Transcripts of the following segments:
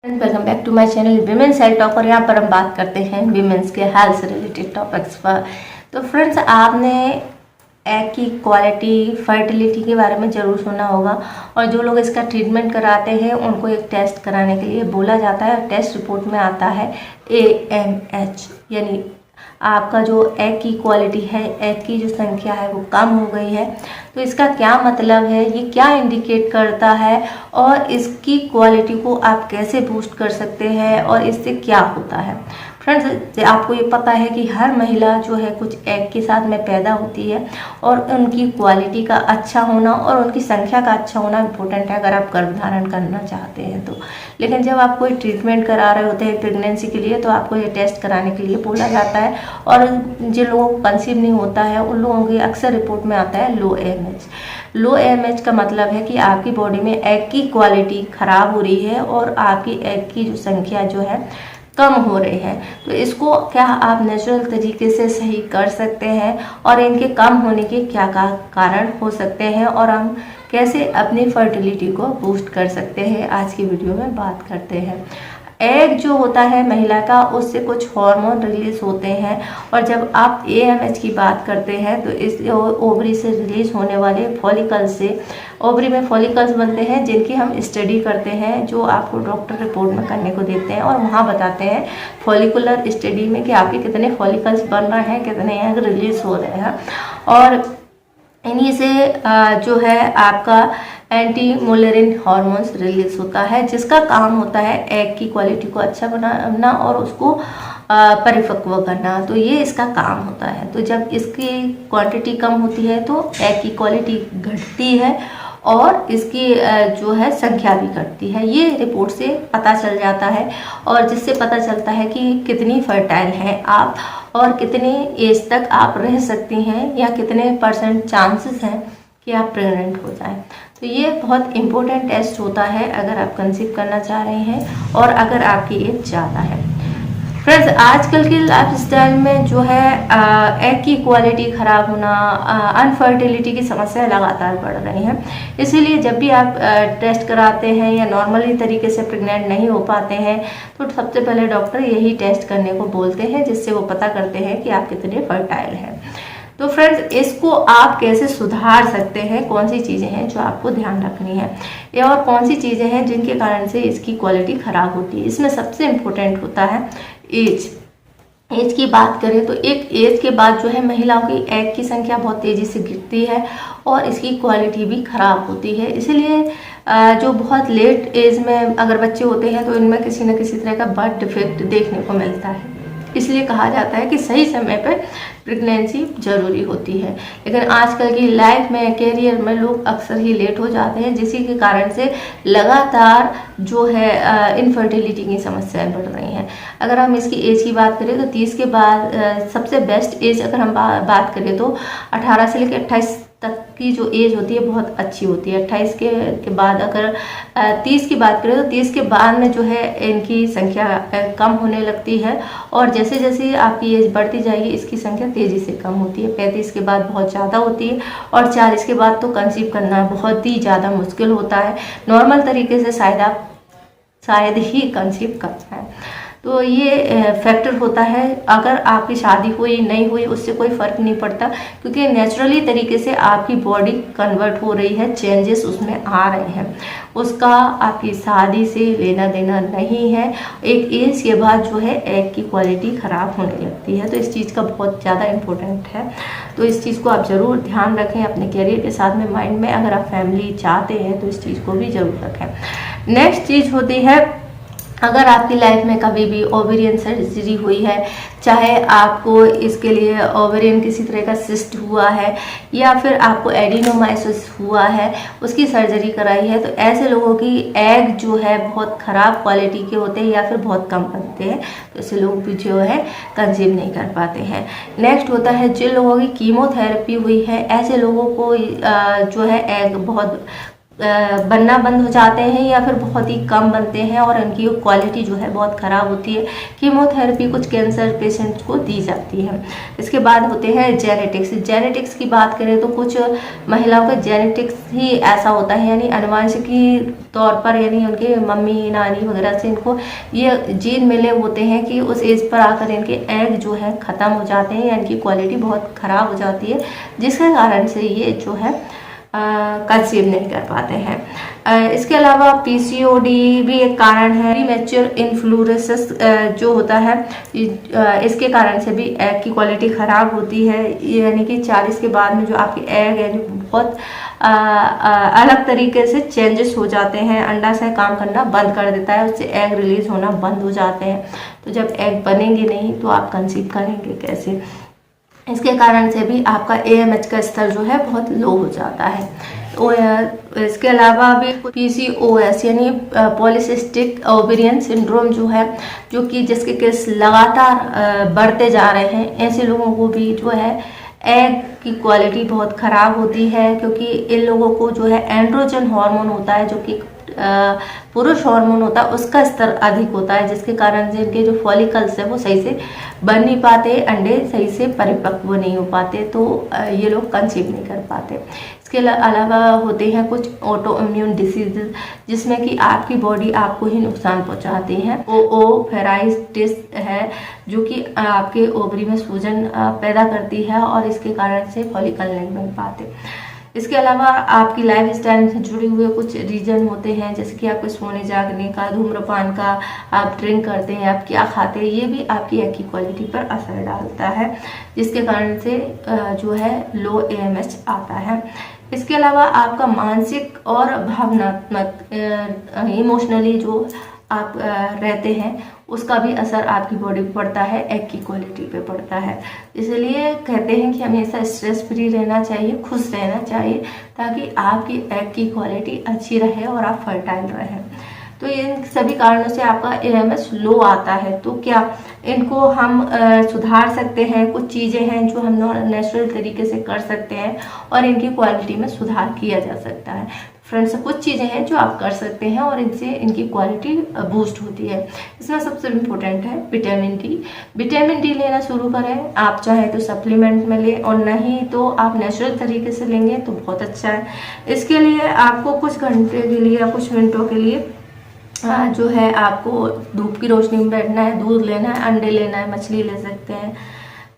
Welcome back to my channel women's health talk. और यहाँ पर हम बात करते हैं विमेंस के हेल्थ से रिलेटेड टॉपिक्स पर। तो फ्रेंड्स, आपने एग की क्वालिटी, फर्टिलिटी के बारे में ज़रूर सुना होगा। और जो लोग इसका ट्रीटमेंट कराते हैं उनको एक टेस्ट कराने के लिए बोला जाता है। टेस्ट रिपोर्ट में आता है AMH, यानी आपका जो एग की क्वालिटी है, एग की जो संख्या है वो कम हो गई है। तो इसका क्या मतलब है, ये क्या इंडिकेट करता है और इसकी क्वालिटी को आप कैसे बूस्ट कर सकते हैं और इससे क्या होता है। फ्रेंड्स, आपको ये पता है कि हर महिला जो है कुछ एग के साथ में पैदा होती है और उनकी क्वालिटी का अच्छा होना और उनकी संख्या का अच्छा होना इम्पोर्टेंट है अगर आप गर्भधारण करना चाहते हैं तो। लेकिन जब आप कोई ट्रीटमेंट करा रहे होते हैं प्रेगनेंसी के लिए तो आपको ये टेस्ट कराने के लिए बोला जाता है। और जिन लोगों को कंसीव नहीं होता है उन लोगों की अक्सर रिपोर्ट में आता है लो AMH। लो AMH का मतलब है कि आपकी बॉडी में एग की क्वालिटी ख़राब हो रही है और आपकी एग की जो संख्या जो है कम हो रही है। तो इसको क्या आप नेचुरल तरीके से सही कर सकते हैं और इनके कम होने के क्या कारण हो सकते हैं और हम कैसे अपनी फर्टिलिटी को बूस्ट कर सकते हैं, आज की वीडियो में बात करते हैं। एग जो होता है महिला का, उससे कुछ हार्मोन रिलीज होते हैं और जब आप AMH की बात करते हैं तो इस ओवरी से रिलीज होने वाले फॉलिकल्स से ओवरी में फॉलिकल्स बनते हैं जिनकी हम स्टडी करते हैं, जो आपको डॉक्टर रिपोर्ट में करने को देते हैं और वहाँ बताते हैं फॉलिकुलर स्टडी में कि आपके कितने फॉलिकल्स बन रहे हैं, कितने एग रिलीज हो रहे हैं। और इन्हीं से जो है आपका एंटी मुलरिन हार्मोन्स रिलीज होता है, जिसका काम होता है एग की क्वालिटी को अच्छा बनाना और उसको परिपक्व करना। तो ये इसका काम होता है। तो जब इसकी क्वांटिटी कम होती है तो एग की क्वालिटी घटती है और इसकी जो है संख्या भी घटती है। ये रिपोर्ट से पता चल जाता है और जिससे पता चलता है कि कितनी फर्टाइल हैं आप और कितने एज तक आप रह सकती हैं या कितने % चांसेस हैं कि आप प्रेग्नेंट हो जाएं। तो ये बहुत इम्पोर्टेंट टेस्ट होता है अगर आप कंसीव करना चाह रहे हैं और अगर आपकी एज ज़्यादा है। फ्रेंड्स, आजकल की लाइफस्टाइल में जो है एग की क्वालिटी ख़राब होना, अनफर्टिलिटी की समस्या लगातार बढ़ रही हैं। इसीलिए जब भी आप टेस्ट कराते हैं या नॉर्मली तरीके से प्रेग्नेंट नहीं हो पाते हैं तो सबसे पहले डॉक्टर यही टेस्ट करने को बोलते हैं, जिससे वो पता करते हैं कि आप कितने फर्टाइल हैं। तो फ्रेंड्स, इसको आप कैसे सुधार सकते हैं, कौन सी चीज़ें हैं जो आपको ध्यान रखनी है या और कौन सी चीज़ें हैं जिनके कारण से इसकी क्वालिटी ख़राब होती है। इसमें सबसे इम्पोर्टेंट होता है एज की बात करें तो एक एज के बाद जो है महिलाओं की एग की संख्या बहुत तेज़ी से गिरती है और इसकी क्वालिटी भी ख़राब होती है। इसीलिए जो बहुत लेट एज में अगर बच्चे होते हैं तो इनमें किसी न किसी तरह का बर्थ डिफेक्ट देखने को मिलता है। इसलिए कहा जाता है कि सही समय पर प्रेगनेंसी ज़रूरी होती है। लेकिन आजकल की लाइफ में, कैरियर में लोग अक्सर ही लेट हो जाते हैं, जिसी के कारण से लगातार जो है इनफर्टिलिटी की समस्याएं बढ़ रही हैं। अगर हम इसकी एज की बात करें तो 30 के बाद सबसे बेस्ट एज अगर हम बात करें तो 18 से लेकर 28 तक की जो एज होती है बहुत अच्छी होती है। 28 के बाद अगर 30 की बात करें तो 30 के बाद में जो है इनकी संख्या कम होने लगती है और जैसे जैसे आपकी एज बढ़ती जाएगी इसकी संख्या तेज़ी से कम होती है। 35 के बाद बहुत ज़्यादा होती है और 40 के बाद तो कंसीव करना बहुत ही ज़्यादा मुश्किल होता है। नॉर्मल तरीके से शायद ही कंसीव कर पाएँ। तो ये फैक्टर होता है। अगर आपकी शादी हुई नहीं हुई उससे कोई फ़र्क नहीं पड़ता, क्योंकि नेचुरली तरीके से आपकी बॉडी कन्वर्ट हो रही है, चेंजेस उसमें आ रहे हैं, उसका आपकी शादी से लेना देना नहीं है। एक एज के बाद जो है एग की क्वालिटी ख़राब होने लगती है। तो इस चीज़ का बहुत ज़्यादा इम्पोर्टेंट है। तो इस चीज़ को आप ज़रूर ध्यान रखें अपने करियर के साथ में, माइंड में। अगर आप फैमिली चाहते हैं तो इस चीज़ को भी ज़रूर रखें। नेक्स्ट चीज़ होती है, अगर आपकी लाइफ में कभी भी ओवेरियन सर्जरी हुई है, चाहे आपको इसके लिए ओवेरियन किसी तरह का सिस्ट हुआ है या फिर आपको एडिनोमाइसिस हुआ है, उसकी सर्जरी कराई है, तो ऐसे लोगों की एग जो है बहुत ख़राब क्वालिटी के होते हैं या फिर बहुत कम बनते हैं। तो ऐसे लोग भी जो है कंसीव नहीं कर पाते हैं। नेक्स्ट होता है जिन लोगों की कीमोथेरेपी हुई है, ऐसे लोगों को जो है एग बहुत बनना बंद हो जाते हैं या फिर बहुत ही कम बनते हैं और उनकी क्वालिटी जो है बहुत ख़राब होती है। कीमोथेरेपी कुछ कैंसर पेशेंट्स को दी जाती है। इसके बाद होते हैं जेनेटिक्स। जेनेटिक्स की बात करें तो कुछ महिलाओं का जेनेटिक्स ही ऐसा होता है, यानी अनुवांशिकी तौर पर, यानी उनके मम्मी नानी वगैरह से इनको ये जीन मिले होते हैं कि उस एज पर आकर इनके एग जो है ख़त्म हो जाते हैं या इनकी क्वालिटी बहुत ख़राब हो जाती है, जिसके कारण से ये जो है कंसीव नहीं कर पाते हैं। इसके अलावा पीसीओडी भी एक कारण है। प्रीमैच्योर इन्फ्लोरेसेंस जो होता है, इसके कारण से भी एग की क्वालिटी ख़राब होती है, यानी कि 40 के बाद में जो आपके एग है जो बहुत अलग तरीके से चेंजेस हो जाते हैं। अंडाशय काम करना बंद कर देता है, उससे एग रिलीज होना बंद हो जाते हैं। तो जब एग बनेंगे नहीं तो आप कंसीव करेंगे कैसे? इसके कारण से भी आपका AMH का स्तर जो है बहुत लो हो जाता है। इसके अलावा भी PCOS यानी पॉलीसिस्टिक ओवेरियन सिंड्रोम जो है, जो कि जिसके केस लगातार बढ़ते जा रहे हैं, ऐसे लोगों को भी जो है एग की क्वालिटी बहुत ख़राब होती है, क्योंकि इन लोगों को जो है एंड्रोजन हार्मोन होता है, जो कि पुरुष हार्मोन होता है, उसका स्तर अधिक होता है, जिसके कारण से इनके जो फॉलिकल्स है वो सही से बन नहीं पाते, अंडे सही से परिपक्व नहीं हो पाते, तो ये लोग कंसीव नहीं कर पाते। इसके अलावा होते हैं कुछ ऑटो इम्यून डिसीजेज, जिसमें कि आपकी बॉडी आपको ही नुकसान पहुंचाती है। ओओफेराइटिस है, जो कि आपके ओवरी में सूजन पैदा करती है और इसके कारण से फॉलिकल नहीं बन पाते। इसके अलावा आपकी लाइफ स्टाइल से जुड़े हुए कुछ रीजन होते हैं, जैसे कि आपके सोने जागने का, धूम्रपान का, आप ड्रिंक करते हैं, आप क्या खाते हैं, ये भी आपकी एग की क्वालिटी पर असर डालता है, जिसके कारण से जो है लो AMH आता है। इसके अलावा आपका मानसिक और भावनात्मक इमोशनली जो आप रहते हैं, उसका भी असर आपकी बॉडी पे पड़ता है, एग की क्वालिटी पे पड़ता है। इसलिए कहते हैं कि हमेशा स्ट्रेस फ्री रहना चाहिए, खुश रहना चाहिए, ताकि आपकी एग की क्वालिटी अच्छी रहे और आप फर्टाइल रहें। तो इन सभी कारणों से आपका AMH लो आता है। तो क्या इनको हम सुधार सकते हैं? कुछ चीज़ें हैं जो हम नेचुरल तरीके से कर सकते हैं और इनकी क्वालिटी में सुधार किया जा सकता है। फ्रेंड्स, कुछ चीज़ें हैं जो आप कर सकते हैं और इनसे इनकी क्वालिटी बूस्ट होती है। इसमें सबसे इम्पोर्टेंट है विटामिन डी। विटामिन डी लेना शुरू करें। आप चाहे तो सप्लीमेंट में लें और नहीं तो आप नेचुरल तरीके से लेंगे तो बहुत अच्छा है। इसके लिए आपको कुछ घंटे के लिए या कुछ मिनटों के लिए जो है आपको धूप की रोशनी में बैठना है, दूध लेना है, अंडे लेना है, मछली ले सकते हैं,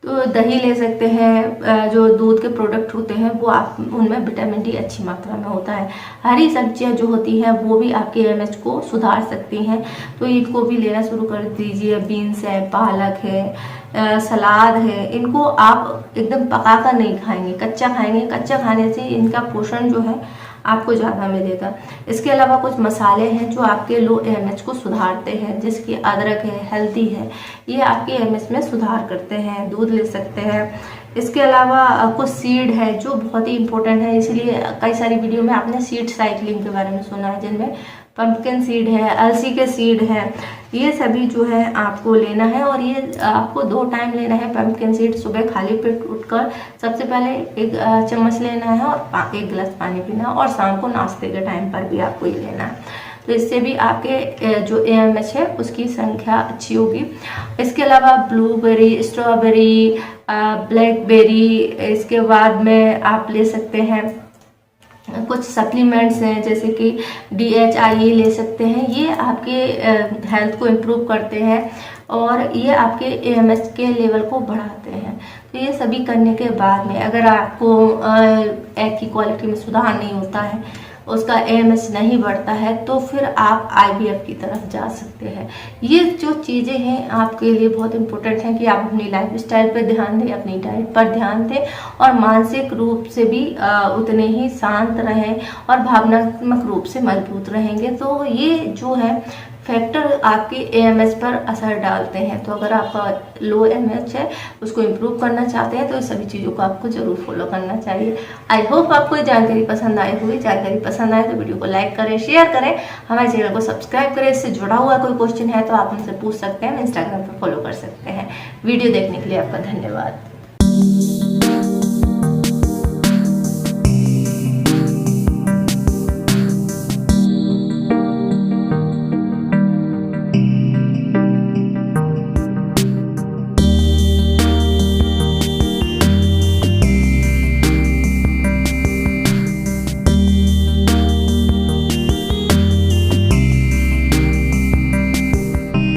तो दही ले सकते हैं। जो दूध के प्रोडक्ट होते हैं वो आप उनमें विटामिन डी अच्छी मात्रा में होता है। हरी सब्जियां जो होती हैं वो भी आपके AMH को सुधार सकती हैं, तो इनको भी लेना शुरू कर दीजिए। बीन्स है, पालक है, सलाद है, इनको आप एकदम पका कर नहीं खाएंगे, कच्चा खाएंगे। कच्चा खाने से इनका पोषण जो है आपको ज़्यादा मिलेगा। इसके अलावा कुछ मसाले हैं जो आपके लो AMH को सुधारते हैं, जैसे कि अदरक है, हल्दी है, ये आपके AMH में सुधार करते हैं। दूध ले सकते हैं। इसके अलावा कुछ सीड है जो बहुत ही इंपॉर्टेंट है, इसलिए कई सारी वीडियो में आपने सीड साइकिलिंग के बारे में सुना है, जिनमें पंपकिन सीड है, अलसी के सीड है, ये सभी जो है आपको लेना है। और ये आपको 2 टाइम लेना है। पंपकिन सीड सुबह खाली पेट उठकर सबसे पहले 1 चम्मच लेना है और 1 गिलास पानी पीना है, और शाम को नाश्ते के टाइम पर भी आपको ये लेना है। तो इससे भी आपके जो AMH है उसकी संख्या अच्छी होगी। इसके अलावा ब्लूबेरी, स्ट्रॉबेरी, ब्लैकबेरी, इसके बाद में आप ले सकते हैं कुछ सप्लीमेंट्स हैं, जैसे कि DHIE ले सकते हैं। ये आपके हेल्थ को इम्प्रूव करते हैं और ये आपके AMH के लेवल को बढ़ाते हैं। तो ये सभी करने के बाद में अगर आपको एग की क्वालिटी में सुधार नहीं होता है, उसका AMH नहीं बढ़ता है, तो फिर आप IVF की तरफ जा सकते हैं। ये जो चीज़ें हैं आपके लिए बहुत इम्पोर्टेंट हैं कि आप अपनी लाइफ स्टाइल पर ध्यान दें, अपनी डाइट पर ध्यान दें और मानसिक रूप से भी उतने ही शांत रहें और भावनात्मक रूप से मजबूत रहेंगे। तो ये जो है फैक्टर आपके AMH पर असर डालते हैं। तो अगर आपका लो AMH है, उसको इम्प्रूव करना चाहते हैं, तो इस सभी चीज़ों को आपको जरूर फॉलो करना चाहिए। आई होप आपको ये जानकारी पसंद आई होगी। जानकारी पसंद आए तो वीडियो को लाइक करें, शेयर करें, हमारे चैनल को सब्सक्राइब करें। इससे जुड़ा हुआ कोई क्वेश्चन है तो आप हमसे पूछ सकते हैं, इंस्टाग्राम पर फॉलो कर सकते हैं। वीडियो देखने के लिए आपका धन्यवाद।